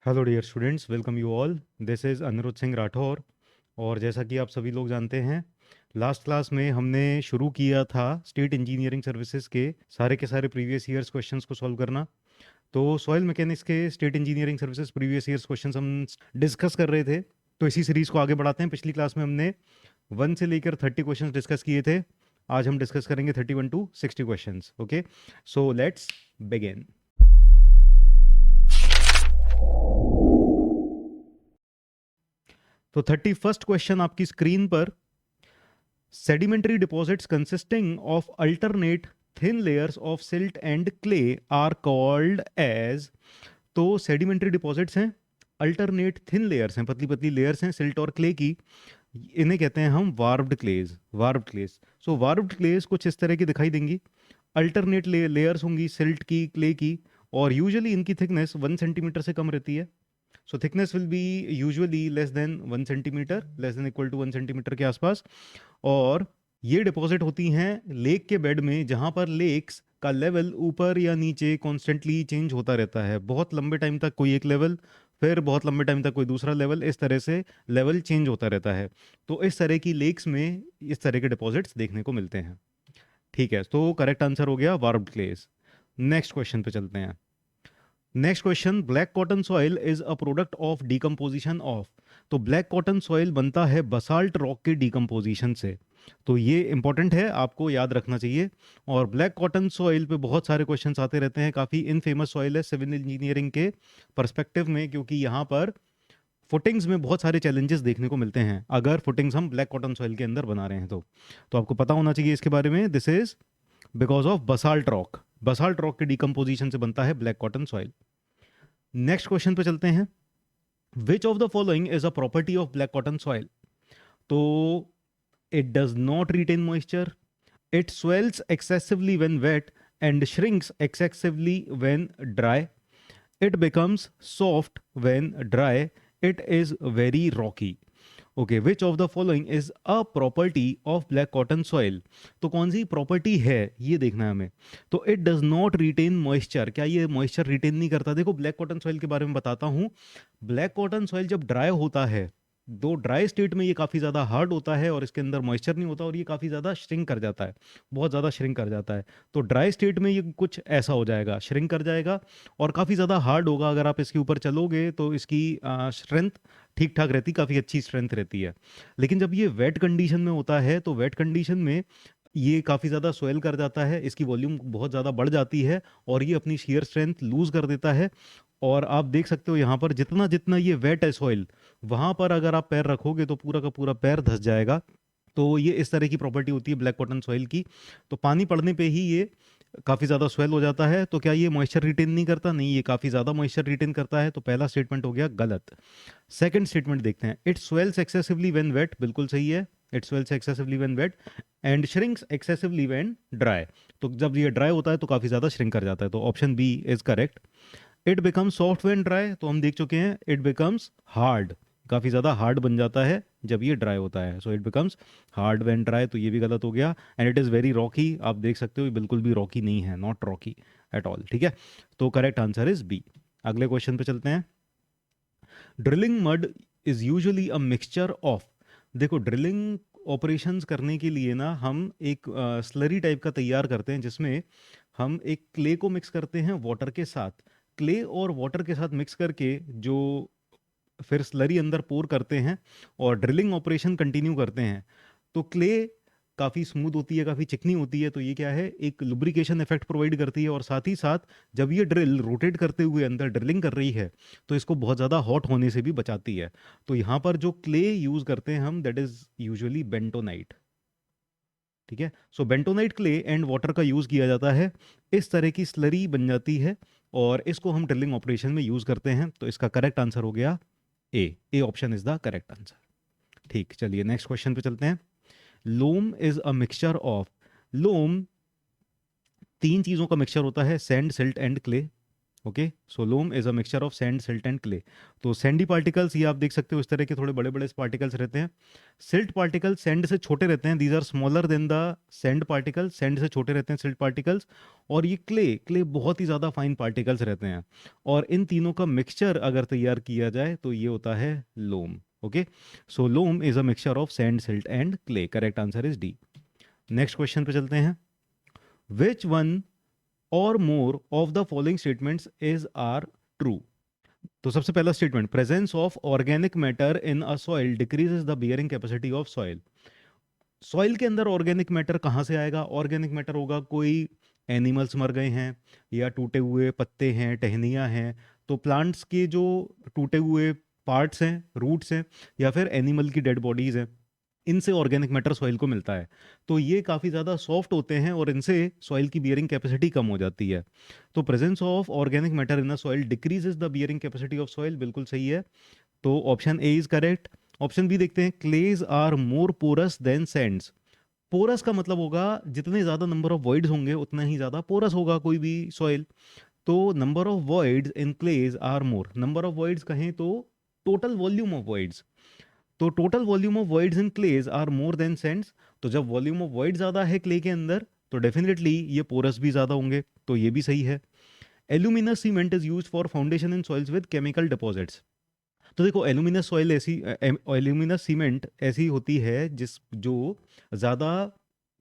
Hello dear students, welcome you all. This is Anirudh Singh Rathore. और जैसा कि आप सभी लोग जानते हैं, लास्ट क्लास में हमने शुरू किया था स्टेट इंजीनियरिंग सर्विसेज के सारे प्रीवियस ईयर्स क्वेश्चंस को सॉल्व करना। तो सॉइल मैकेनिक्स के state engineering services previous years questions हम डिस्कस कर रहे थे। तो इसी सीरीज़ को आगे बढ़ाते हैं। पिछली क्लास में हमने 1 से लेकर 30 क्वेश्चंस डिस्कस किए थे। आज हम डिस्कस करेंगे 31 to 60 questions. Okay, so let's begin. तो 31st क्वेश्चन आपकी स्क्रीन पर, sedimentary deposits consisting of alternate thin layers of silt and clay are called as। तो सेडिमेंट्री डिपॉजिट्स हैं, अल्टरनेट थिन लेयर्स हैं, पतली पतली लेयर्स हैं सिल्ट और क्ले की, इन्हें कहते हैं हम वार्ब्ड क्लेज। वार्ब्ड क्लेज, सो वार्ब्ड क्लेज कुछ इस तरह की दिखाई देंगी। अल्टरनेट लेयर्स होंगी सिल्ट की, क्ले की, और यूजुअली इनकी थिकनेस 1 सेंटीमीटर से कम रहती है। So thickness will be usually less than 1 centimetre, less than equal to 1 centimetre के आसपास। और ये डिपॉजिट होती हैं लेक के बेड में, जहाँ पर लेक्स का लेवल ऊपर या नीचे कॉन्स्टेंटली चेंज होता रहता है। बहुत लंबे टाइम तक कोई एक लेवल, फिर बहुत लंबे टाइम तक कोई दूसरा लेवल, इस तरह से लेवल चेंज होता रहता है। तो इस तरह की लेक्स में इस तरह के डिपॉजिट्स देखने को मिलते हैं। ठीक है, तो करेक्ट आंसर हो गया वार्ब्ड क्लेस। नेक्स्ट क्वेश्चन पे चलते हैं। Next question, black cotton soil is a product of decomposition of. तो ब्लैक कॉटन सॉइल बनता है बसाल्ट रॉक के डिकम्पोजिशन से। तो ये इंपॉर्टेंट है, आपको याद रखना चाहिए। और ब्लैक कॉटन सॉइल पे बहुत सारे क्वेश्चंस आते रहते हैं। काफ़ी इनफेमस सॉइल है सिविल इंजीनियरिंग के पर्सपेक्टिव में, क्योंकि यहाँ पर फुटिंग्स में बहुत सारे चैलेंजेस देखने को मिलते हैं अगर फुटिंग्स हम ब्लैक कॉटन सॉइल के अंदर बना रहे हैं। तो आपको पता होना चाहिए इसके बारे में। This is because of basalt rock. Basalt rock के डिकम्पोजिशन से बनता है black cotton soil. Next question पे चलते हैं। Which of the following is a property of black cotton soil. तो it does not retain moisture, it swells excessively when wet and shrinks excessively when dry, it becomes soft when dry, it is very rocky। Okay, which of the following is a property of black cotton soil. तो कौन सी property है ये देखना है हमें। तो it does not retain moisture, क्या ये मॉइस्चर रिटेन नहीं करता। देखो, ब्लैक कॉटन सॉइल के बारे में बताता हूँ। ब्लैक कॉटन सॉइल जब ड्राई होता है, दो ड्राई स्टेट में ये काफ़ी ज़्यादा हार्ड होता है और इसके अंदर मॉइस्चर नहीं होता, और ये काफ़ी ज़्यादा श्रिंक कर जाता है, बहुत ज़्यादा श्रिंक कर जाता है। तो ड्राई स्टेट में ये कुछ ऐसा हो जाएगा, श्रिंक कर जाएगा और काफ़ी ज़्यादा हार्ड होगा। अगर आप इसके ऊपर चलोगे तो इसकी स्ट्रेंथ ठीक ठाक रहती, काफ़ी अच्छी स्ट्रेंथ रहती है। लेकिन जब ये वेट कंडीशन में होता है, तो वेट कंडीशन में ये काफ़ी ज़्यादा स्वेल कर जाता है, इसकी वॉल्यूम बहुत ज़्यादा बढ़ जाती है और ये अपनी शेयर स्ट्रेंथ लूज़ कर देता है। और आप देख सकते हो यहाँ पर जितना जितना ये वेट है सॉइल, वहाँ पर अगर आप पैर रखोगे तो पूरा का पूरा पैर धंस जाएगा। तो ये इस तरह की प्रॉपर्टी होती है ब्लैक कॉटन सॉइल की। तो पानी पड़ने पे ही ये काफ़ी ज़्यादा स्वेल हो जाता है। तो क्या ये मॉइस्चर रिटेन नहीं करता? नहीं, ये काफ़ी ज़्यादा मॉइस्चर रिटेन करता है। तो पहला स्टेटमेंट हो गया गलत। सेकंड स्टेटमेंट देखते हैं। It swells excessively when wet, बिल्कुल सही है। It swells excessively when wet and shrinks excessively when dry. तो जब ये ड्राई होता है तो काफ़ी ज़्यादा श्रिंक कर जाता है। तो option B is correct. It becomes soft when dry, तो हम देख चुके हैं। इट बिकम्स हार्ड, काफ़ी ज़्यादा हार्ड बन जाता है जब ये ड्राई होता है। So it becomes hard when dry, तो ये भी गलत हो गया। And it is very Rocky, आप देख सकते हो ये बिल्कुल भी रॉकी नहीं है, नॉट रॉकी एट ऑल। ठीक है, तो करेक्ट आंसर इज बी। अगले क्वेश्चन पे चलते हैं। Drilling mud is usually a mixture of. देखो, ड्रिलिंग ऑपरेशंस करने के लिए ना हम एक स्लरी टाइप का तैयार करते हैं, जिसमें हम एक क्ले को मिक्स करते हैं वाटर के साथ। क्ले और वाटर के साथ मिक्स करके जो फिर स्लरी अंदर पोर करते हैं और ड्रिलिंग ऑपरेशन कंटिन्यू करते हैं। तो क्ले काफ़ी स्मूथ होती है, काफ़ी चिकनी होती है, तो ये क्या है, एक लुब्रिकेशन इफेक्ट प्रोवाइड करती है। और साथ ही साथ जब ये ड्रिल रोटेट करते हुए अंदर ड्रिलिंग कर रही है, तो इसको बहुत ज़्यादा हॉट होने से भी बचाती है। तो यहाँ पर जो क्ले यूज़ करते हैं हम, दैट इज़ यूजुअली बेंटोनाइट। ठीक है, सो बेंटोनाइट क्ले एंड वाटर का यूज़ किया जाता है, इस तरह की स्लरी बन जाती है और इसको हम ड्रिलिंग ऑपरेशन में यूज़ करते हैं। तो इसका करेक्ट आंसर हो गया A option is the correct answer. ठीक, चलिए नेक्स्ट क्वेश्चन पे चलते हैं। Loam is a mixture of. Loam तीन चीज़ों का मिक्सचर होता है, sand, silt and clay. Okay, so loam is a mixture of sand, silt and clay. तो सैंडी पार्टिकल्स, ये आप देख सकते हो इस तरह के थोड़े बड़े बड़े पार्टिकल्स रहते हैं। सिल्ट पार्टिकल्स सैंड से छोटे रहते हैं, these are smaller than the sand particles, sand से छोटे रहते हैं सिल्ट पार्टिकल्स। और ये क्ले बहुत ही ज़्यादा फाइन पार्टिकल्स रहते हैं। और इन तीनों का मिक्सचर अगर तैयार किया जाए तो ये होता है loam. Okay, so loam is a mixture of sand, silt and clay. Correct answer is D. Next question पे चलते हैं। Which one or more of the following statements is are true. तो सबसे पहला statement, presence of organic matter in a soil decreases the bearing capacity of soil. Soil के अंदर organic matter कहाँ से आएगा? ऑर्गेनिक मैटर होगा कोई एनिमल्स मर गए हैं, या टूटे हुए पत्ते हैं, टहनियाँ हैं। तो प्लांट्स के जो टूटे हुए पार्ट्स हैं, रूट्स हैं, या फिर एनिमल की डेड बॉडीज हैं, इनसे ऑर्गेनिक मैटर सॉइल को मिलता है। तो ये काफ़ी ज़्यादा सॉफ्ट होते हैं और इनसे सॉइल की बियरिंग कैपेसिटी कम हो जाती है। तो presence of organic matter in a soil decreases the bearing capacity of soil, बिल्कुल सही है। तो option A is correct. Option B देखते हैं, clays are more porous than sands. Porous का मतलब होगा जितने ज़्यादा नंबर ऑफ वॉइड्स होंगे उतना ही ज़्यादा पोरस होगा कोई भी सॉइल। तो number of voids in clays are more, number of voids कहें तो टोटल वॉल्यूम ऑफ वॉइड्स, तो total volume of voids in clays are more than sands. तो जब वॉल्यूम ऑफ वॉइड ज़्यादा है क्ले के अंदर तो डेफिनेटली ये पोरस भी ज़्यादा होंगे, तो ये भी सही है। Aluminous cement is used for foundation in soils with chemical deposits. तो देखो एल्यूमिनस सॉइल ऐसी, एल्यूमिनस सीमेंट ऐसी होती है जिस जो ज़्यादा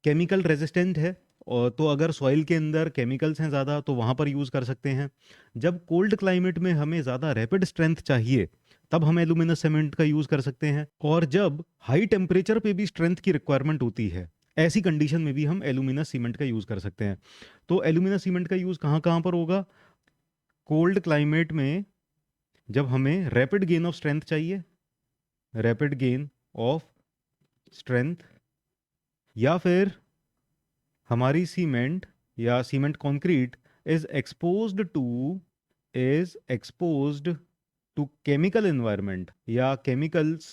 केमिकल रेजिस्टेंट है। और तो अगर सॉइल के अंदर केमिकल्स हैं ज़्यादा तो वहाँ पर यूज़ कर सकते हैं। जब कोल्ड क्लाइमेट में हमें ज़्यादा रैपिड स्ट्रेंथ चाहिए तब हम एल्यूमिनस सीमेंट का यूज़ कर सकते हैं। और जब हाई टेम्परेचर पे भी स्ट्रेंथ की रिक्वायरमेंट होती है, ऐसी कंडीशन में भी हम एल्यूमिनस सीमेंट का यूज़ कर सकते हैं। तो एल्यूमिनस सीमेंट का यूज़ कहाँ कहाँ पर होगा? कोल्ड क्लाइमेट में जब हमें रैपिड गेन ऑफ स्ट्रेंथ चाहिए, रैपिड गेन ऑफ स्ट्रेंथ, या फिर हमारी सीमेंट या cement concrete is exposed to chemical environment, या केमिकल्स,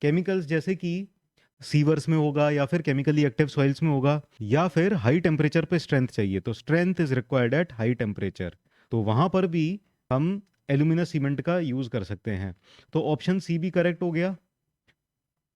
केमिकल्स जैसे कि सीवर्स में होगा, या फिर केमिकली एक्टिव सॉइल्स में होगा, या फिर हाई टेम्परेचर पे स्ट्रेंथ चाहिए, तो strength is required at high temperature. तो वहां पर भी हम एल्यूमिनस सीमेंट का यूज कर सकते हैं। तो ऑप्शन सी भी करेक्ट हो गया।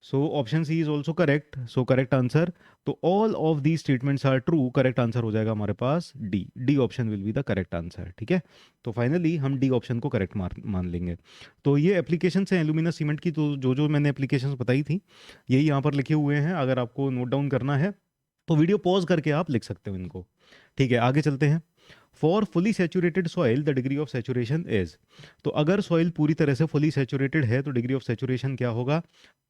So option C is also correct, so correct answer. तो all of these statements are true, correct answer हो जाएगा हमारे पास D. D option will be the correct answer. ठीक है, तो फाइनली हम डी ऑप्शन को करेक्ट मान लेंगे। तो ये एप्लीकेशन है एल्यूमिनस सीमेंट की, तो जो जो मैंने एप्लीकेशन बताई थी यही यहाँ पर लिखे हुए हैं। अगर आपको नोट डाउन करना है तो वीडियो पॉज करके आप लिख सकते हो इनको। ठीक है, आगे चलते हैं। For fully saturated soil the degree of saturation is. तो अगर सॉइल पूरी तरह से फुली सेचुरेटेड है तो डिग्री ऑफ सेचुरेशन क्या होगा?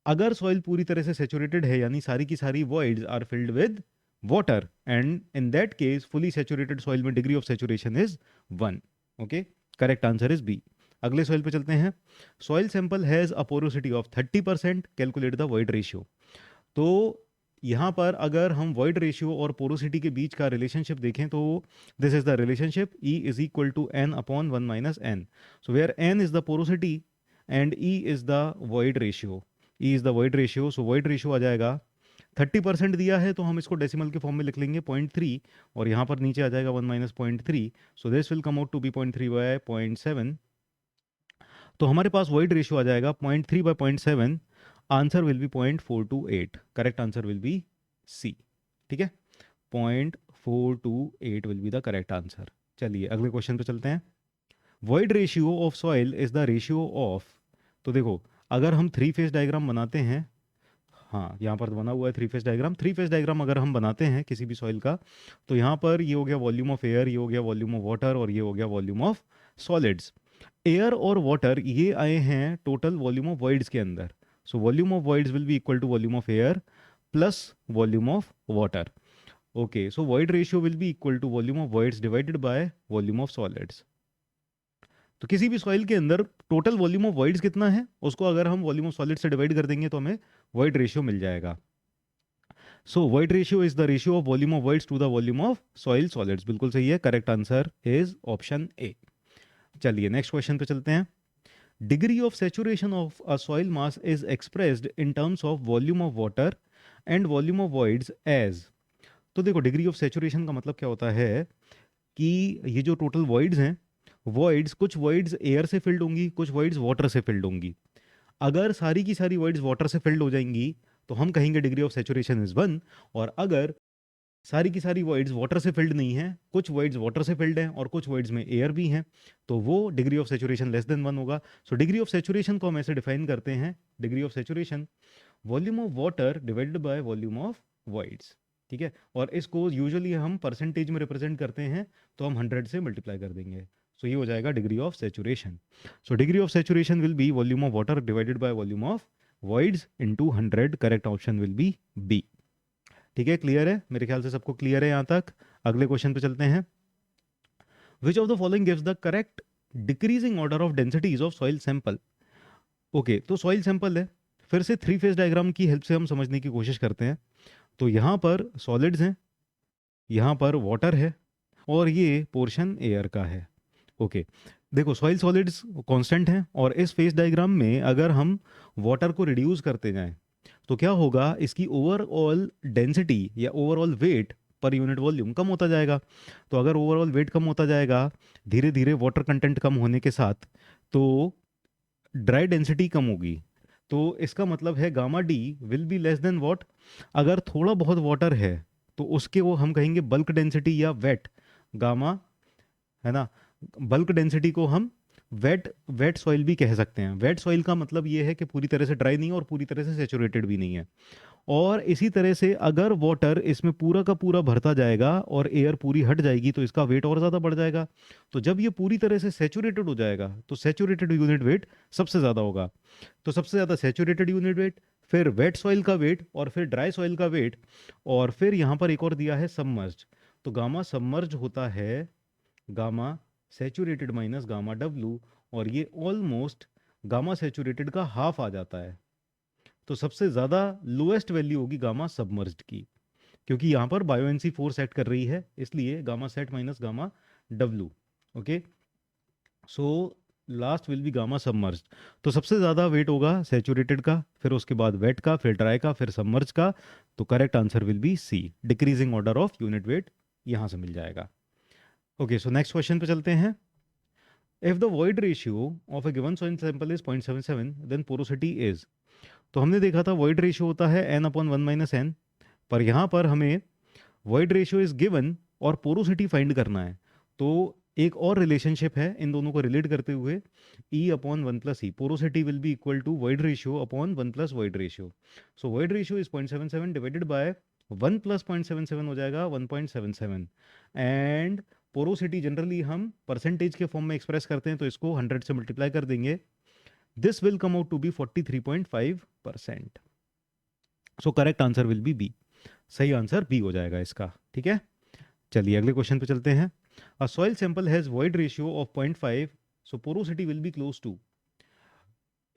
अगर सॉइल पूरी तरह से सेचुरेटेड है यानी सारी की सारी voids are filled with water, and in that case fully saturated soil में degree of saturation is 1। Okay, correct answer is B. अगले सॉइल पे चलते हैं। Soil sample has a porosity of 30%, calculate the void ratio. तो यहाँ पर अगर हम वॉइड रेशियो और पोरोसिटी के बीच का रिलेशनशिप देखें तो this is the relationship, E is equal to n upon 1 minus n। So where n is the porosity and E is the void ratio. E is the void ratio, so void ratio आ जाएगा 30% दिया है तो हम इसको decimal के form में लिख लेंगे 0.3, और यहाँ पर नीचे आ जाएगा 1 minus 0.3, so this will come out to be 0.3 by 0.7। तो हमारे पास वॉइड रेशियो आ जाएगा 0.3 by 0.7, answer will be 0.428। Correct answer will be C. ठीक है, 0.428 will be the correct answer. चलिए अगले क्वेश्चन पे चलते हैं। Void ratio of soil is the ratio of. तो देखो अगर हम थ्री फेज डायग्राम बनाते हैं, हाँ यहाँ पर बना हुआ है three phase diagram. Three phase diagram अगर हम बनाते हैं किसी भी सॉइल का, तो यहाँ पर ये हो गया वॉल्यूम ऑफ एयर, ये हो गया वॉल्यूम ऑफ वाटर, और ये हो गया वॉल्यूम ऑफ सॉलिड्स। एयर और वाटर ये आए हैं टोटल वॉल्यूम ऑफ वॉइड्स के अंदर। So volume of voids will be equal to volume of air plus volume of water. Okay, so void ratio will be equal to volume of voids divided by volume of solids. तो किसी भी soil के अंदर total volume of voids कितना है उसको अगर हम वॉल्यूम ऑफ सॉलिड से डिवाइड कर देंगे तो हमें वॉइड रेशियो मिल जाएगा। So void ratio is the ratio of volume of voids to the volume of soil solids. बिल्कुल सही है, correct answer is option A. चलिए नेक्स्ट क्वेश्चन पे चलते हैं। Degree of saturation of a soil mass is expressed in terms of volume of water and volume of voids as. तो देखो degree of saturation का मतलब क्या होता है कि ये जो टोटल वॉइड्स हैं वॉइड्स, कुछ वॉइड्स एयर से फिल्ड होंगी, कुछ वॉइड्स वाटर से फिल्ड होंगी। अगर सारी की सारी वॉइड्स वाटर से फिल्ड हो जाएंगी तो हम कहेंगे डिग्री ऑफ सेचुरेशन इज 1। और अगर सारी की सारी वॉइड्स वाटर से फिल्ड नहीं है, कुछ वॉइड्स वाटर से फिल्ड हैं और कुछ वॉइड्स में एयर भी हैं, तो वो degree of saturation less than 1 होगा। सो डिग्री ऑफ सेचुरेशन को हम ऐसे डिफाइन करते हैं, degree of saturation volume of water divided by volume of voids. ठीक है, और इसको यूजुअली हम परसेंटेज में रिप्रेजेंट करते हैं, तो हम 100 से मल्टीप्लाई कर देंगे। सो ये हो जाएगा degree of saturation. So degree of saturation will be volume of water divided by volume of voids into 100। Correct option will be B. ठीक है, क्लियर है? मेरे ख्याल से सबको क्लियर है यहाँ तक। अगले क्वेश्चन पे चलते हैं। Which of the following gives the correct decreasing order of densities of soil sample. Okay, तो सॉइल सैंपल है, फिर से थ्री फेज डायग्राम की हेल्प से हम समझने की कोशिश करते हैं। तो यहाँ पर सॉलिड्स हैं, यहाँ पर वाटर है, और ये पोर्शन एयर का है। ओके, देखो सॉइल सॉलिड्स कांस्टेंट हैं, और इस फेज डायग्राम में अगर हम वाटर को रिड्यूस करते जाएं तो क्या होगा, इसकी ओवरऑल डेंसिटी या overall weight per unit volume कम होता जाएगा। तो अगर ओवरऑल वेट कम होता जाएगा धीरे धीरे वाटर कंटेंट कम होने के साथ, तो ड्राई डेंसिटी कम होगी। तो इसका मतलब है gamma D will be less than what, अगर थोड़ा बहुत वाटर है तो उसके वो हम कहेंगे बल्क डेंसिटी या वेट गामा, है ना। बल्क डेंसिटी को हम वेट वेट सॉइल भी कह सकते हैं। वेट सॉइल का मतलब ये है कि पूरी तरह से ड्राई नहीं है और पूरी तरह से सेचुरेटेड भी नहीं है। और इसी तरह से अगर वाटर इसमें पूरा का पूरा भरता जाएगा और एयर पूरी हट जाएगी तो इसका वेट और ज़्यादा बढ़ जाएगा। तो जब ये पूरी तरह से सेचुरेटेड हो जाएगा तो सेचुरेटेड यूनिट वेट सबसे ज़्यादा होगा। तो सबसे ज़्यादा सेचुरेटेड यूनिट वेट, फिर वेट सॉइल का वेट, और फिर ड्राई सॉइल का वेट, और फिर यहाँ पर एक और दिया है सबमर्ज। तो गामा सबमर्ज होता है gamma saturated minus gamma W, और ये ऑलमोस्ट गामा सेचुरेटेड का हाफ आ जाता है। तो सबसे ज़्यादा लोएस्ट वैल्यू होगी गामा सबमर्ज्ड की, क्योंकि यहाँ पर बायोएनसी 4 सेट कर रही है, इसलिए gamma sat minus gamma W. Okay, so last will be gamma submerged. तो सबसे ज़्यादा वेट होगा सेचुरेटेड का, फिर उसके बाद वेट का, फिर ड्राई का, फिर सबमर्ज का। तो correct answer will be C, decreasing order of unit weight यहाँ से मिल जाएगा। ओके, सो नेक्स्ट क्वेश्चन पे चलते हैं। If the void ratio of a given soil sample is 0.77 then porosity is. तो हमने देखा था वॉइड रेशियो होता है n/1 - n, पर यहाँ पर हमें वॉइड रेशियो इज गिवन और पोरोसिटी फाइंड करना है। तो एक और रिलेशनशिप है इन दोनों को रिलेट करते हुए, E/1 + E, porosity will be equal to void ratio upon 1 + void ratio. So void ratio is 0.77 divided by 1 + 0.77 हो जाएगा 1.77, एंड पोरोसिटी जनरली हम परसेंटेज के फॉर्म में एक्सप्रेस करते हैं, तो इसको 100 से मल्टीप्लाई कर देंगे। This will come out to be 43.5%। So correct answer will be B, सही आंसर बी हो जाएगा इसका। ठीक है, चलिए अगले क्वेश्चन पे चलते हैं। A soil sample has void ratio of 0.5, so porosity will be close to.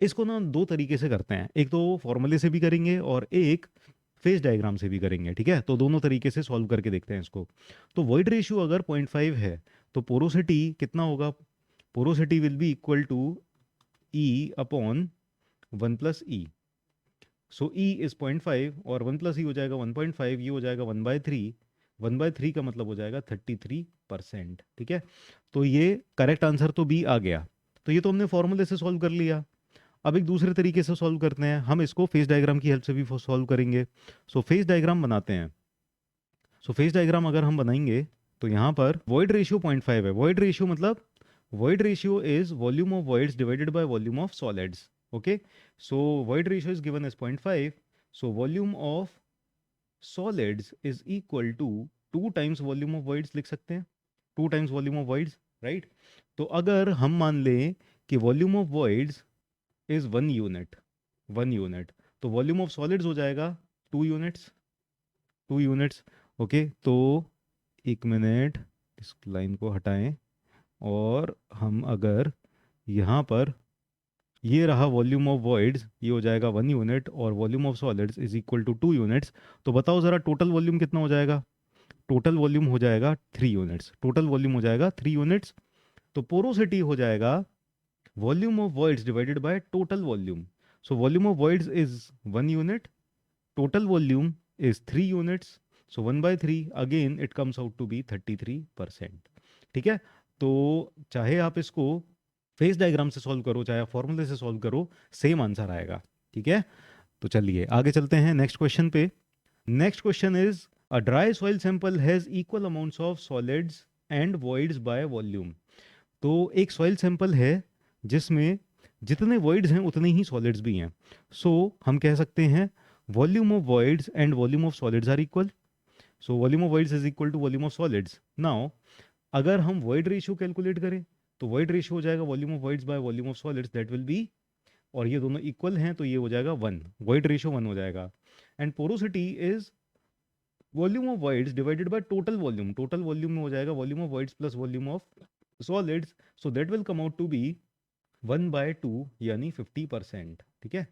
इसको ना दो तरीके से करते हैं, एक तो फॉर्मूले से भी करेंगे और एक फेज डायग्राम से भी करेंगे। ठीक है, तो दोनों तरीके से सॉल्व करके देखते हैं इसको। तो वॉइड रेशियो अगर 0.5 है तो पोरोसिटी कितना होगा, porosity will be equal to E/1 + E। So E is 0.5 और 1 + E हो जाएगा 1.5, ये हो जाएगा 1/3। 1/3 का मतलब हो जाएगा 33%। ठीक है, तो ये करेक्ट आंसर तो बी आ गया। तो ये तो हमने फॉर्मूले से सॉल्व कर लिया। अब एक दूसरे तरीके से सॉल्व करते हैं, हम इसको फेज डायग्राम की हेल्प से भी सॉल्व करेंगे। सो फेज डायग्राम बनाते हैं। सो फेज डायग्राम अगर हम बनाएंगे तो यहाँ पर वॉइड रेशियो 0.5 है। वॉइड रेशियो मतलब void ratio is volume of voids divided by volume of solids. Okay, so void ratio is given as 0.5, so volume of solids is equal to 2 times volume of voids लिख सकते हैं, 2 times volume of voids, right. तो अगर हम मान लें कि volume of voids is 1 unit, 1 unit, तो वॉल्यूम ऑफ सॉलिड्स हो जाएगा 2 यूनिट्स, 2 यूनिट्स। ओके, तो एक मिनट, इस लाइन को हटाएं, और हम अगर यहाँ पर ये रहा वॉल्यूम ऑफ वॉइड्स, ये हो जाएगा 1 यूनिट, और volume of solids is equal to 2 units. तो बताओ ज़रा टोटल वॉल्यूम कितना हो जाएगा। टोटल वॉल्यूम हो जाएगा 3 यूनिट्स, टोटल वॉल्यूम हो जाएगा 3 यूनिट्स। तो पोरोसिटी हो जाएगा volume of voids divided by total volume. So volume of voids is 1 unit, total volume is 3 units, so 1/3 again it comes out to be 33%। ठीक है, तो चाहे आप इसको फेस डायग्राम से सॉल्व करो, चाहे आप फॉर्मूले से सॉल्व करो, सेम आंसर आएगा। ठीक है, तो चलिए आगे चलते हैं नेक्स्ट क्वेश्चन पे। Next question is a dry soil sample has equal amounts of solids and voids by volume. तो एक सॉइल सैंपल है जिसमें जितने वॉइड्स हैं उतने ही सॉलिड्स भी हैं। सो हम कह सकते हैं volume of voids and volume of solids are equal. So volume of voids is equal to volume of solids. Now अगर हम वॉइड रेशियो कैलकुलेट करें तो वॉइड रेशियो हो जाएगा volume of voids bye volume of solids, that will be, और ये दोनों equal हैं तो ये हो जाएगा 1, वॉइड रेशियो 1 हो जाएगा। And porosity is volume of voids divided by total volume. Total volume में हो जाएगा volume of voids plus volume of solids, so that will come out to be 1/2 यानी 50%। ठीक है,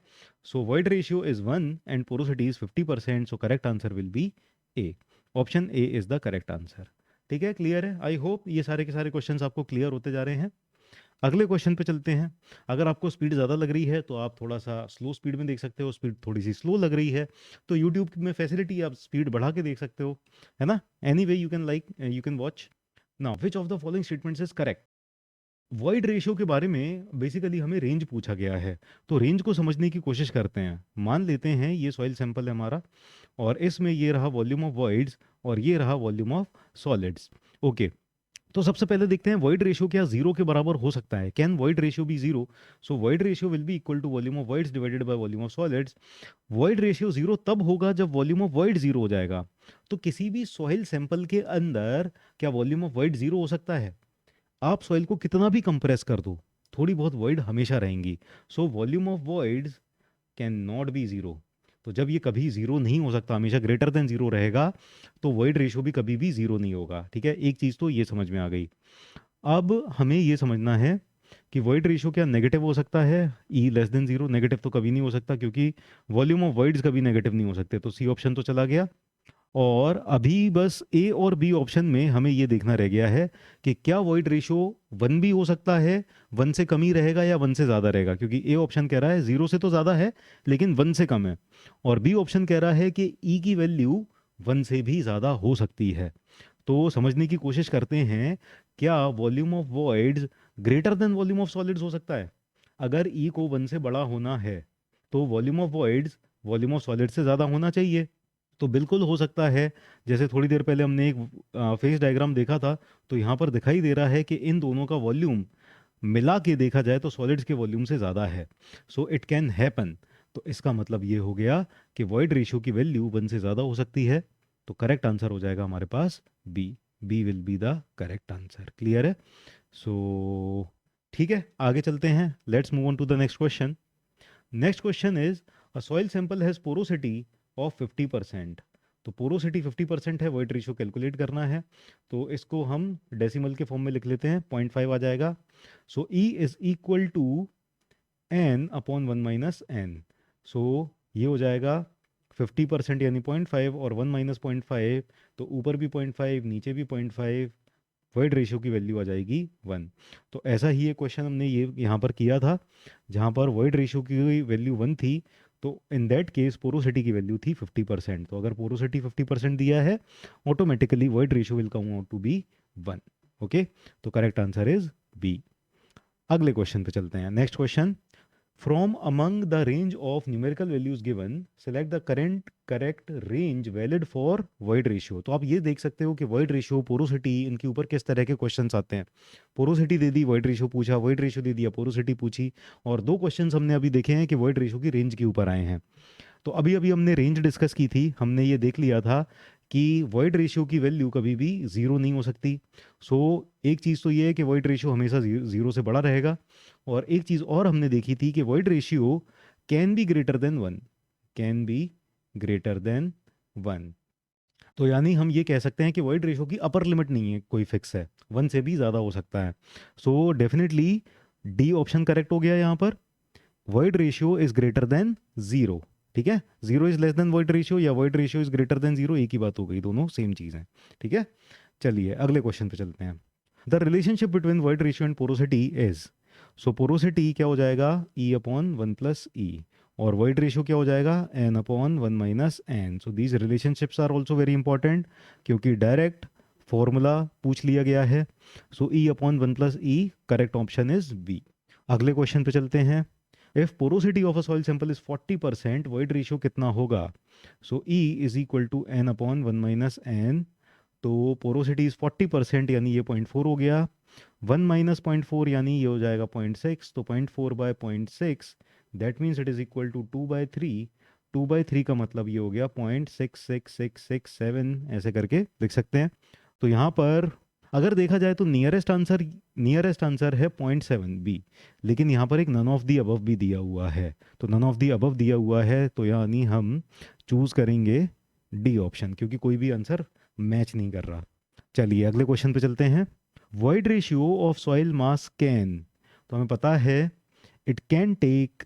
so void ratio is 1 and porosity is 50%, so correct answer will be A. Option A is the correct answer. ठीक है, clear है? I hope ये सारे के सारे क्वेश्चंस आपको क्लियर होते जा रहे हैं। अगले क्वेश्चन पे चलते हैं। अगर आपको स्पीड ज़्यादा लग रही है तो आप थोड़ा सा स्लो स्पीड में देख सकते हो, स्पीड थोड़ी सी स्लो लग रही है तो यूट्यूब में फैसिलिटी आप स्पीड बढ़ा के देख सकते हो, है ना। Any way you can watch. Now which of the following statements is correct. Void ratio के बारे में बेसिकली हमें रेंज पूछा गया है, तो रेंज को समझने की कोशिश करते हैं। मान लेते हैं ये सॉइल सैंपल है हमारा और इसमें ये रहा वॉल्यूम ऑफ वॉइड्स और ये रहा वॉल्यूम ऑफ सॉलिड्स। ओके, तो सबसे पहले देखते हैं वॉइड रेशियो क्या जीरो के बराबर हो सकता है। Can void ratio be zero? So void ratio will be equal to volume of voids divided by volume of solids. Void ratio zero तब होगा जब वॉल्यूम ऑफ वॉइड जीरो हो जाएगा। तो किसी भी सॉइल सैंपल के अंदर क्या वॉल्यूम ऑफ वॉइड जीरो हो सकता है? आप सॉइल को कितना भी कंप्रेस कर दो, थोड़ी बहुत वॉइड हमेशा रहेंगी। सो volume of voids can not be zero. तो जब ये कभी जीरो नहीं हो सकता, हमेशा ग्रेटर देन जीरो रहेगा, तो वॉइड रेशियो भी कभी भी जीरो नहीं होगा। ठीक है, एक चीज़ तो ये समझ में आ गई। अब हमें ये समझना है कि वॉइड रेशियो क्या नेगेटिव हो सकता है? ई लेस देन जीरो। नेगेटिव तो कभी नहीं हो सकता क्योंकि वॉल्यूम ऑफ वॉइड्स कभी नेगेटिव नहीं हो सकते, तो सी ऑप्शन तो चला गया। और अभी बस ए और बी ऑप्शन में हमें ये देखना रह गया है कि क्या वॉइड रेशियो 1 भी हो सकता है, 1 से कम ही रहेगा या 1 से ज़्यादा रहेगा, क्योंकि ए ऑप्शन कह रहा है 0 से तो ज़्यादा है लेकिन 1 से कम है, और बी ऑप्शन कह रहा है कि ई की वैल्यू 1 से भी ज़्यादा हो सकती है। तो समझने की कोशिश करते हैं, क्या volume of voids greater than volume of solids हो सकता है? अगर ई को 1 से बड़ा होना है तो volume of voids volume of solid से ज़्यादा होना चाहिए। तो बिल्कुल हो सकता है। जैसे थोड़ी देर पहले हमने एक फेस डायग्राम देखा था, तो यहाँ पर दिखाई दे रहा है कि इन दोनों का वॉल्यूम मिला के देखा जाए तो सॉलिड्स के वॉल्यूम से ज़्यादा है। So it can happen. तो इसका मतलब ये हो गया कि वॉइड रेशियो की वैल्यू 1 से ज़्यादा हो सकती है। तो करेक्ट आंसर हो जाएगा हमारे पास B. B will be the correct answer. Clear है? सो ठीक है, आगे चलते हैं। Let's move on to the next question. Next question is a soil sample has porosity of 50%। तो पोरोसिटी 50% है, वॉइड रेशियो कैलकुलेट करना है, तो इसको हम डेसिमल के फॉर्म में लिख लेते हैं, 0.5 आ जाएगा। So E is equal to N upon 1 minus N. सो ये हो जाएगा 50% यानी 0.5 और 1 माइनस 0.5, तो ऊपर भी 0.5 नीचे भी 0.5, वॉइड रेशियो की वैल्यू आ जाएगी 1। तो ऐसा ही एक क्वेश्चन हमने ये यहाँ पर किया था जहाँ पर वॉइड रेशियो की वैल्यू 1 थी, तो इन दैट केस पोरोसिटी की वैल्यू थी 50%। तो अगर पोरोसिटी 50% दिया है, automatically void ratio will come out to be 1। Okay, तो करेक्ट आंसर इज बी। अगले क्वेश्चन पे चलते हैं। Next question, from among the range of numerical values given select the correct range valid for void ratio. तो आप ये देख सकते हो कि वॉइड रेशियो, पोरोसिटी, इनके ऊपर किस तरह के क्वेश्चंस आते हैं। पोरोसिटी दे दी, वॉइड रेशियो पूछा, वॉइड रेशियो दे दिया, पोरोसिटी पूछी, और दो क्वेश्चंस हमने अभी देखे हैं कि वॉइड रेशियो की रेंज के ऊपर आए हैं। तो अभी अभी हमने रेंज डिस्कस की थी, हमने ये देख लिया था कि वॉइड रेशियो की वैल्यू कभी भी जीरो नहीं हो सकती। सो एक चीज़ तो ये है कि वॉइड रेशियो हमेशा जीरो से बड़ा रहेगा, और एक चीज़ और हमने देखी थी कि void ratio can be greater than 1, can be greater than 1। तो यानी हम ये कह सकते हैं कि वॉइड रेशियो की अपर लिमिट नहीं है, कोई फिक्स है, 1 से भी ज़्यादा हो सकता है। So definitely D option correct हो गया यहाँ पर। Void ratio is greater than 0। ठीक है, 0 is less than void ratio या void ratio is greater than 0, एक ही बात हो गई, दोनों सेम चीज़ है। ठीक है, चलिए अगले क्वेश्चन पे चलते हैं। The relationship between void ratio and porosity is, so porosity क्या हो जाएगा, ई अपॉन 1 प्लस ई, और वॉइड रेशियो क्या हो जाएगा, n upon 1 minus N. So these relationships are also very important, क्योंकि डायरेक्ट फॉर्मूला पूछ लिया गया है। So E upon 1 plus E, correct option is B. अगले क्वेश्चन पे चलते हैं। If porosity of a soil sample is 40%, void ratio कितना होगा? So E is equal to N upon 1 minus N. तो पोरोसिटी इज 40% यानी ये 0.4 हो गया। 1 माइनस 0.4 यानी ये हो जाएगा 0.6। तो 0.4 by 0.6 that means it is equal to 2/3। 2/3 का मतलब ये हो गया 0.66667, ऐसे करके लिख सकते हैं। तो यहाँ पर अगर देखा जाए तो नियरेस्ट आंसर है 0.7 बी, लेकिन यहाँ पर एक नन ऑफ दी अबव भी दिया हुआ है। तो नन ऑफ दी अबव दिया हुआ है तो यानी हम चूज करेंगे डी ऑप्शन, क्योंकि कोई भी आंसर मैच नहीं कर रहा। चलिए अगले क्वेश्चन पे चलते हैं। Void ratio of soil mass can, तो हमें पता है it can take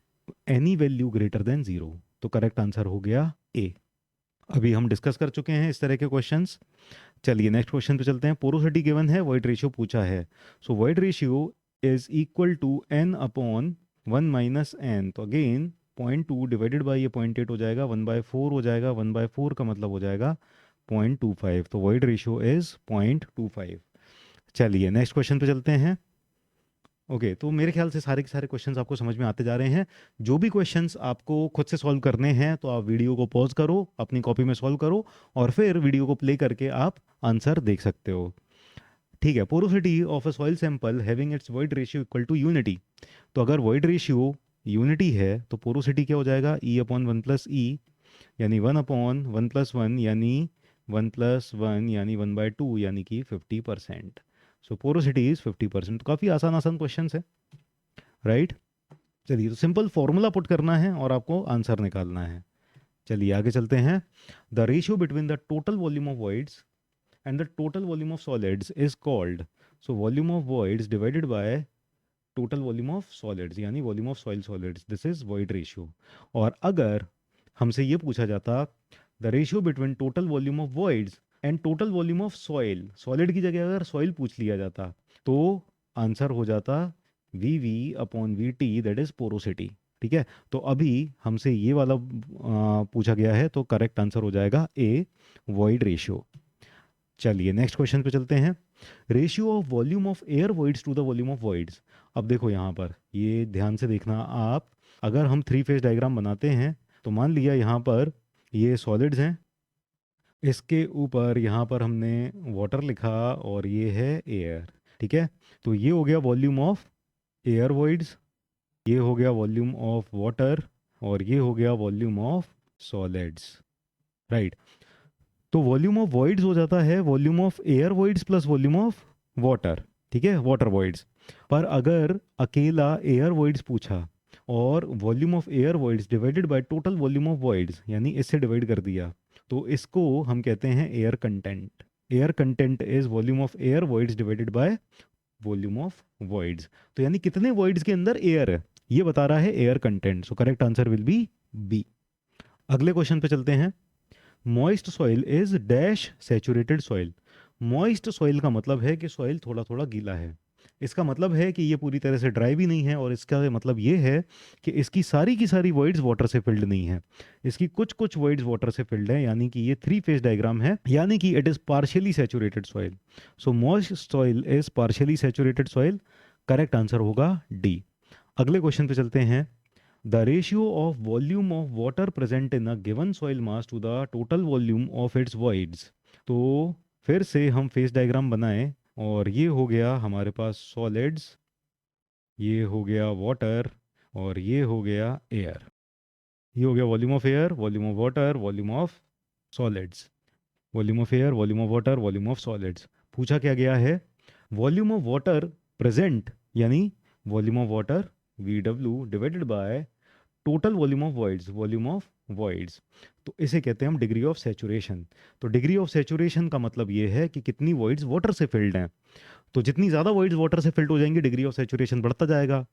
any value greater than 0। तो करेक्ट आंसर हो गया ए। अभी हम डिस्कस कर चुके हैं इस तरह के क्वेश्चंस। चलिए नेक्स्ट क्वेश्चन पे चलते हैं। पोरोसिटी गिवन है, वॉइड रेशियो पूछा है। So void ratio is equal to N upon 1 minus N. तो अगेन 0.2 डिवाइडेड बाई ये 0.8 हो जाएगा, 1/4 हो जाएगा। 1/4 का मतलब हो जाएगा 0.25। तो वॉइड रेशियो इज 0.25। चलिए नेक्स्ट क्वेश्चन पे चलते हैं। ओके तो मेरे ख्याल से सारे के सारे क्वेश्चंस आपको समझ में आते जा रहे हैं। जो भी क्वेश्चंस आपको खुद से सॉल्व करने हैं तो आप वीडियो को पॉज करो, अपनी कॉपी में सॉल्व करो और फिर वीडियो को प्ले करके आप आंसर देख सकते हो। ठीक है। Porosity of a soil sample having its void ratio equal to unity. तो अगर वॉइड रेशियो यूनिटी है तो पोरोसिटी क्या हो जाएगा? ई अपॉन 1 प्लस ई, यानी 1 अपॉन 1 प्लस 1 यानी 1 प्लस 1 यानी 1/2 यानी कि 50%। सो पोरोसिटी इज 50%। तो काफ़ी आसान आसान क्वेश्चन है, राइट? चलिए तो सिंपल फॉर्मूला पुट करना है और आपको आंसर निकालना है। चलिए आगे चलते हैं। The ratio between the total volume of voids and the total volume of solids is called, so volume of voids divided by total volume of solids यानी volume of soil solids, this is void ratio. और अगर हमसे ये पूछा जाता the ratio between total volume of voids and total volume of soil, solid की जगह अगर सॉइल पूछ लिया जाता तो आंसर हो जाता VV upon VT, that is porosity. ठीक है। तो अभी हमसे ये वाला पूछा गया है तो करेक्ट आंसर हो जाएगा ए, वॉइड रेशियो। चलिए नेक्स्ट क्वेश्चन पे चलते हैं। Ratio of volume of air voids to the volume of voids. अब देखो यहाँ पर ये ध्यान से देखना आप, अगर हम 3 फेज डायग्राम बनाते हैं तो मान लिया यहाँ पर ये सॉलिड्स हैं, इसके ऊपर यहाँ पर हमने वाटर लिखा और ये है एयर। ठीक है। तो ये हो गया वॉल्यूम ऑफ एयर वॉइड्स, ये हो गया वॉल्यूम ऑफ वाटर और ये हो गया वॉल्यूम ऑफ सॉलिड्स, राइट? तो वॉल्यूम ऑफ वॉइड्स हो जाता है volume of air voids plus volume of water. ठीक है, वाटर वॉइड्स। पर अगर अकेला एयर वॉइड्स पूछा और volume of air voids divided by total volume of voids यानी इससे डिवाइड कर दिया, तो इसको हम कहते हैं air content. Air content is volume of air voids divided by volume of voids. तो यानी कितने वॉइड्स के अंदर एयर है ये बता रहा है air content. So correct answer will be B. अगले क्वेश्चन पे चलते हैं। Moist soil is dash saturated soil. Moist soil का मतलब है कि सॉइल थोड़ा थोड़ा गीला है। इसका मतलब है कि ये पूरी तरह से ड्राई भी नहीं है और इसका मतलब ये है कि इसकी सारी की सारी वॉइड्स वाटर से फिल्ड नहीं है, इसकी कुछ कुछ वॉइड्स वाटर से फिल्ड है, यानी कि ये 3 फेज डायग्राम है, यानी कि it is partially saturated soil. So moist soil is partially saturated soil. Correct answer होगा डी। अगले क्वेश्चन पे चलते हैं। The ratio of volume of water present in a given soil mass to the total volume of its voids। तो फिर से हम phase diagram बनाएं और ये हो गया हमारे पास सॉलिड्स, ये हो गया वाटर और ये हो गया एयर। ये हो गया volume of air, volume of water, volume of solids, volume of air, volume of water, volume of solids. पूछा क्या गया है? वॉल्यूम ऑफ वाटर प्रेजेंट यानी volume of water VW divided by total volume of voids, volume of voids. तो इसे कहते हैं हम डिग्री ऑफ सैचुरेशन। तो डिग्री ऑफ सैचुरेशन का मतलब ये है कि कितनी वॉइड्स वाटर से फिल्ड हैं। तो जितनी ज़्यादा वॉइड्स वाटर से फिल्ड हो जाएंगी डिग्री ऑफ सैचुरेशन बढ़ता जाएगा।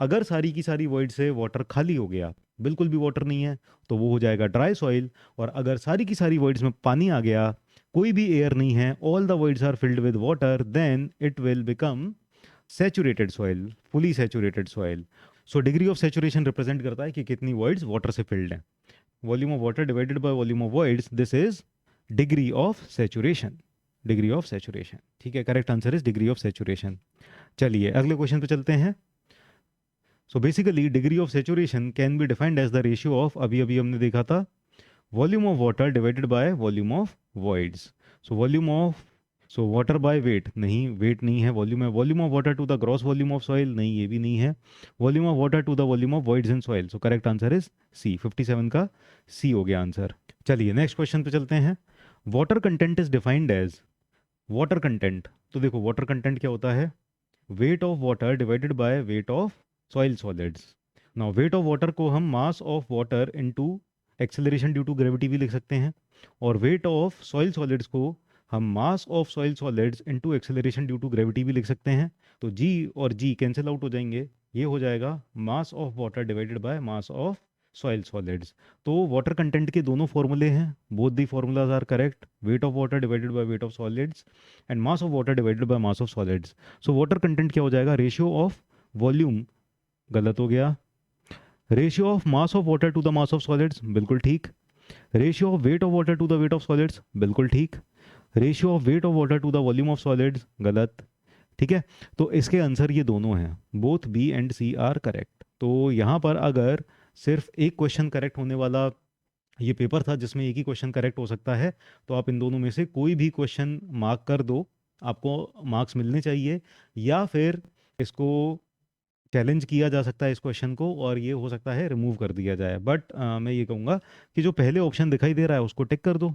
अगर सारी की सारी वॉइड से वाटर खाली हो गया, बिल्कुल भी वाटर नहीं है, तो वो हो जाएगा ड्राई सॉइल। और अगर सारी की सारी वॉइड्स में पानी आ गया, कोई भी एयर नहीं है, all the voids are filled with water, then it will become saturated soil, fully saturated soil. So degree of saturation represent करता है कि कितनी वॉइड्स वाटर से फिल्ड हैं। Volume of water divided by volume of voids, this is degree of saturation, degree of saturation. ठीक है, correct answer is degree of saturation. चलिए अगले क्वेश्चन पे चलते हैं। So basically degree of saturation can be defined as the ratio of, अभी अभी हमने देखा था, volume of water divided by volume of voids. So water by weight, नहीं वेट नहीं है, वॉल्यूम है। Volume of water to the gross volume of soil, नहीं ये भी नहीं है। Volume of water to the volume of voids in soil. So correct answer is C, 57 का सी हो गया आंसर। चलिए नेक्स्ट क्वेश्चन पे चलते हैं। Water content is defined as, water content, तो देखो वाटर कंटेंट क्या होता है, weight of water divided by weight of soil solids. Now weight of water को हम mass of water into acceleration due to gravity भी लिख सकते हैं, और वेट ऑफ सॉइल सॉलिड्स को हम mass of soil solids into acceleration due to gravity भी लिख सकते हैं। तो जी और जी कैंसिल आउट हो जाएंगे, ये हो जाएगा mass of water divided by mass of soil solids. तो वाटर कंटेंट के दोनों फॉर्मूले हैं, both the formulas are correct, weight of water divided by weight of solids and mass of water divided by mass of solids. So water content क्या हो जाएगा, ratio of volume, गलत हो गया, ratio of mass of water to the mass of solids, बिल्कुल ठीक, ratio of weight of water to the weight of solids, बिल्कुल ठीक, ratio of weight of water to the volume of solids, गलत। ठीक है, तो इसके आंसर ये दोनों हैं, both B and C are correct. तो यहाँ पर अगर सिर्फ एक क्वेश्चन करेक्ट होने वाला ये पेपर था जिसमें एक ही क्वेश्चन करेक्ट हो सकता है, तो आप इन दोनों में से कोई भी क्वेश्चन मार्क कर दो, आपको मार्क्स मिलने चाहिए, या फिर इसको चैलेंज किया जा सकता है इस क्वेश्चन को, और ये हो सकता है रिमूव कर दिया जाए। बट मैं ये कहूँगा कि जो पहले ऑप्शन दिखाई दे रहा है उसको टिक कर दो,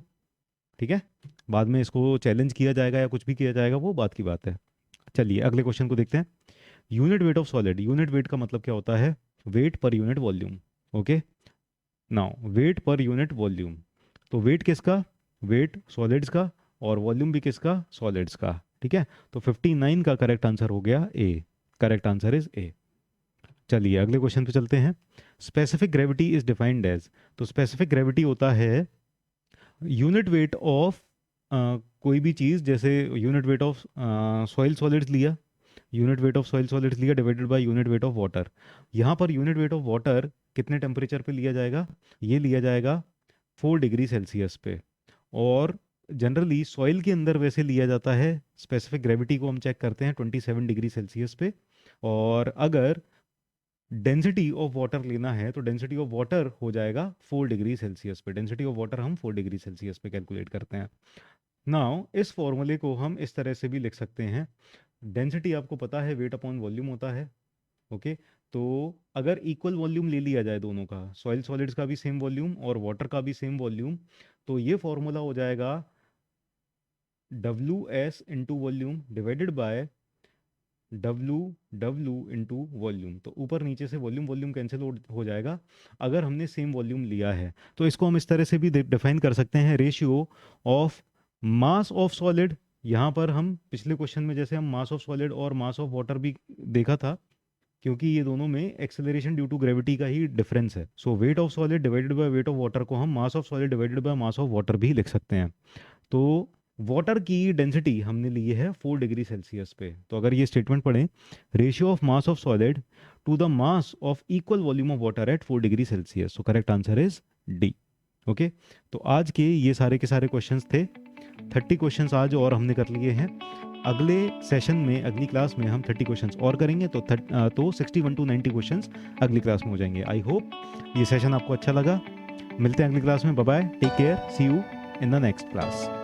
ठीक है, बाद में इसको चैलेंज किया जाएगा या कुछ भी किया जाएगा वो बात की बात है। चलिए अगले क्वेश्चन को देखते हैं। Unit weight of solid, unit weight का मतलब क्या होता है, weight per unit volume. Okay, now weight per unit volume, तो वेट किसका, वेट सॉलिड्स का, और वॉल्यूम भी किसका, सॉलिड्स का। ठीक है, तो 59 का करेक्ट आंसर हो गया A, correct answer is A. चलिए अगले क्वेश्चन पे चलते हैं। Specific gravity is defined as, तो स्पेसिफिक ग्रेविटी होता है यूनिट वेट ऑफ कोई भी चीज़, जैसे unit weight of soil solids लिया, unit weight of soil solids लिया divided by unit weight of water. यहाँ पर यूनिट वेट ऑफ वाटर कितने टेम्परेचर पे लिया जाएगा, ये लिया जाएगा 4 डिग्री सेल्सियस पे, और जनरली सॉइल के अंदर वैसे लिया जाता है, स्पेसिफिक ग्रेविटी को हम चेक करते हैं 27 डिग्री सेल्सियस पे। और अगर डेंसिटी ऑफ वाटर लेना है तो डेंसिटी ऑफ वाटर हो जाएगा 4 डिग्री सेल्सियस पे, डेंसिटी ऑफ वाटर हम 4 डिग्री सेल्सियस पे कैलकुलेट करते हैं। नाउ इस फॉर्मूले को हम इस तरह से भी लिख सकते हैं, डेंसिटी आपको पता है वेट अपॉन वॉल्यूम होता है। ओके, तो अगर इक्वल वॉल्यूम ले लिया जाए दोनों का, सॉइल सॉलिड्स का भी सेम वॉल्यूम और वाटर का भी सेम वॉल्यूम, तो ये फॉर्मूला हो जाएगा WS into volume divided by W into volume. तो ऊपर नीचे से वॉल्यूम वॉल्यूम कैंसिल हो जाएगा अगर हमने सेम वॉल्यूम लिया है। तो इसको हम इस तरह से भी डिफाइन कर सकते हैं, ratio of mass of solid, यहाँ पर हम पिछले क्वेश्चन में जैसे हम मास ऑफ सॉलिड और मास ऑफ वाटर भी देखा था, क्योंकि ये दोनों में एक्सेलरेशन ड्यू टू ग्रेविटी का ही डिफरेंस है। So weight of solid divided by weight of water को हम mass of solid divided by mass of water भी लिख सकते हैं। तो वाटर की डेंसिटी हमने ली है 4 डिग्री सेल्सियस पे, तो अगर ये स्टेटमेंट पढ़ें, ratio of mass of solid to the mass of equal volume of water at 4 degree Celsius. So correct answer is D. Okay, तो आज के ये सारे के सारे क्वेश्चंस थे, 30 क्वेश्चंस आज और हमने कर लिए हैं। अगले सेशन में, अगली क्लास में हम 30 क्वेश्चंस और करेंगे, तो 61 to 90 क्वेश्चंस अगली क्लास में हो जाएंगे। आई होप ये सेशन आपको अच्छा लगा। मिलते हैं अगली क्लास में, bye bye, take care, see you in the next class.